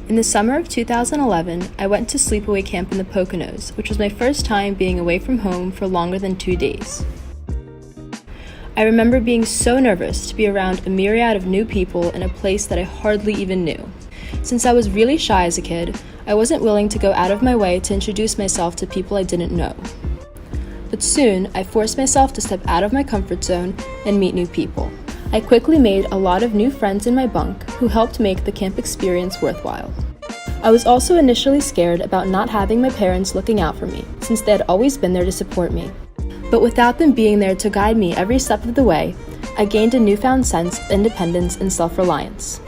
In the summer of 2011, I went to sleepaway camp in the Poconos, which was my first time being away from home for longer than 2 days. I remember being so nervous to be around a myriad of new people in a place that I hardly even knew. Since I was really shy as a kid, I wasn't willing to go out of my way to introduce myself to people I didn't know. But soon, I forced myself to step out of my comfort zone and meet new people. I quickly made a lot of new friends in my bunk who helped make the camp experience worthwhile. I was also initially scared about not having my parents looking out for me, since they had always been there to support me. But without them being there to guide me every step of the way, I gained a newfound sense of independence and self-reliance.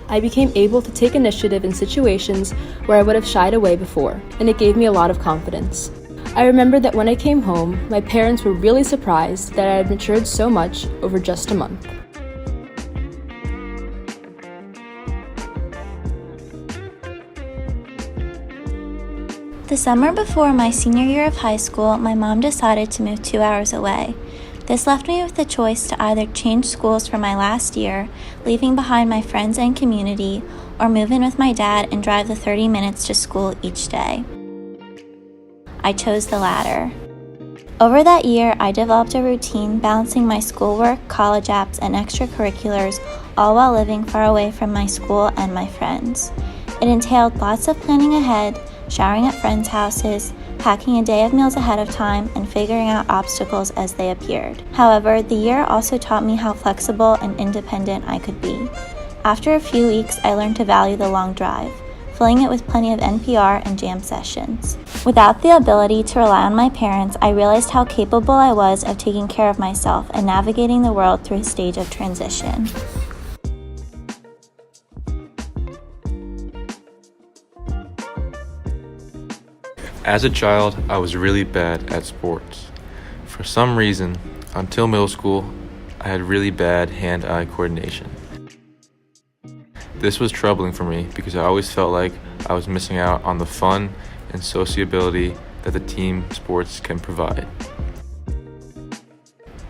I became able to take initiative in situations where I would have shied away before, and it gave me a lot of confidence. I remember that when I came home, my parents were really surprised that I had matured so much over just a month. The summer before my senior year of high school, my mom decided to move 2 hours away. This left me with the choice to either change schools for my last year, leaving behind my friends and community, or move in with my dad and drive the 30 minutes to school each day. I chose the latter. Over that year, I developed a routine balancing my schoolwork, college apps, and extracurriculars, all while living far away from my school and my friends. It entailed lots of planning ahead, showering at friends' houses, packing a day of meals ahead of time, and figuring out obstacles as they appeared. However, the year also taught me how flexible and independent I could be. After a few weeks, I learned to value the long drive, filling it with plenty of NPR and jam sessions. Without the ability to rely on my parents, I realized how capable I was of taking care of myself and navigating the world through a stage of transition. As a child, I was really bad at sports. For some reason, until middle school, I had really bad hand-eye coordination. This was troubling for me because I always felt like I was missing out on the fun and sociability that the team sports can provide.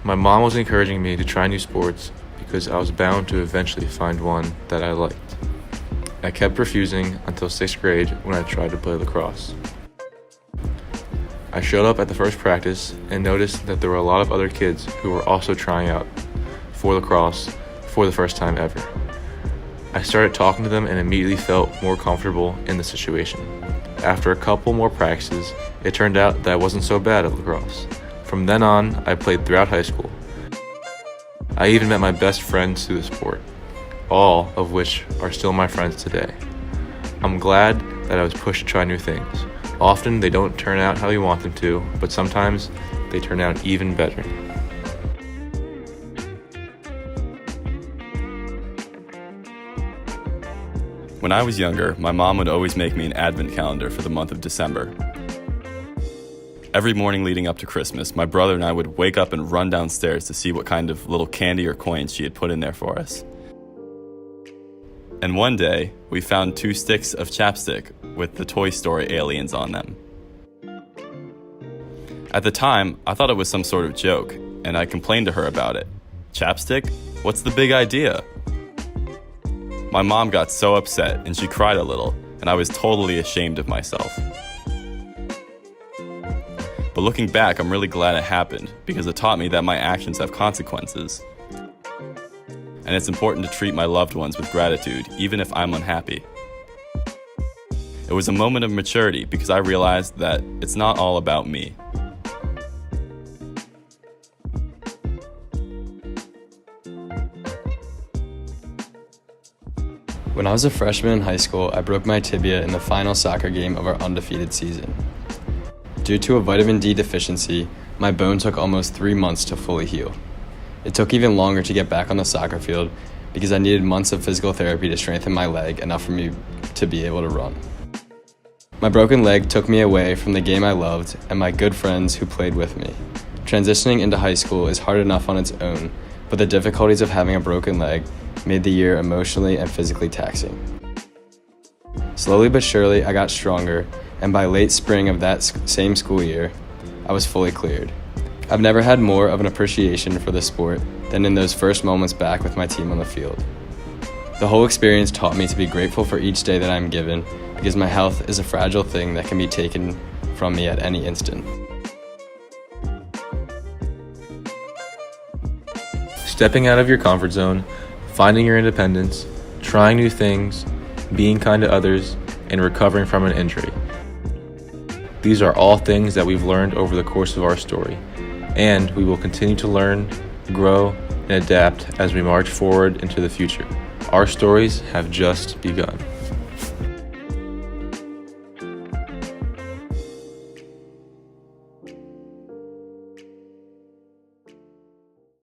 My mom was encouraging me to try new sports because I was bound to eventually find one that I liked. I kept refusing until 6th grade when I tried to play lacrosse. I showed up at the first practice and noticed that there were a lot of other kids who were also trying out for lacrosse for the first time ever. I started talking to them and immediately felt more comfortable in the situation. After a couple more practices, it turned out that I wasn't so bad at lacrosse. From then on, I played throughout high school. I even met my best friends through the sport, all of which are still my friends today. I'm glad that I was pushed to try new things. Often they don't turn out how you want them to, but sometimes they turn out even better. When I was younger, my mom would always make me an advent calendar for the month of December. Every morning leading up to Christmas, my brother and I would wake up and run downstairs to see what kind of little candy or coins she had put in there for us. And one day, we found 2 sticks of chapstick with the Toy Story aliens on them. At the time, I thought it was some sort of joke, and I complained to her about it. Chapstick? What's the big idea? My mom got so upset, and she cried a little, and I was totally ashamed of myself. But looking back, I'm really glad it happened, because it taught me that my actions have consequences. And it's important to treat my loved ones with gratitude, even if I'm unhappy. It was a moment of maturity because I realized that it's not all about me. When I was a freshman in high school, I broke my tibia in the final soccer game of our undefeated season. Due to a vitamin D deficiency, my bone took almost 3 months to fully heal. It took even longer to get back on the soccer field because I needed months of physical therapy to strengthen my leg enough for me to be able to run. My broken leg took me away from the game I loved and my good friends who played with me. Transitioning into high school is hard enough on its own, but the difficulties of having a broken leg made the year emotionally and physically taxing. Slowly but surely, I got stronger, and by late spring of that same school year, I was fully cleared. I've never had more of an appreciation for the sport than in those first moments back with my team on the field. The whole experience taught me to be grateful for each day that I'm given, because my health is a fragile thing that can be taken from me at any instant. Stepping out of your comfort zone, finding your independence, trying new things, being kind to others, and recovering from an injury. These are all things that we've learned over the course of our story, and we will continue to learn, grow, and adapt as we march forward into the future. Our stories have just begun.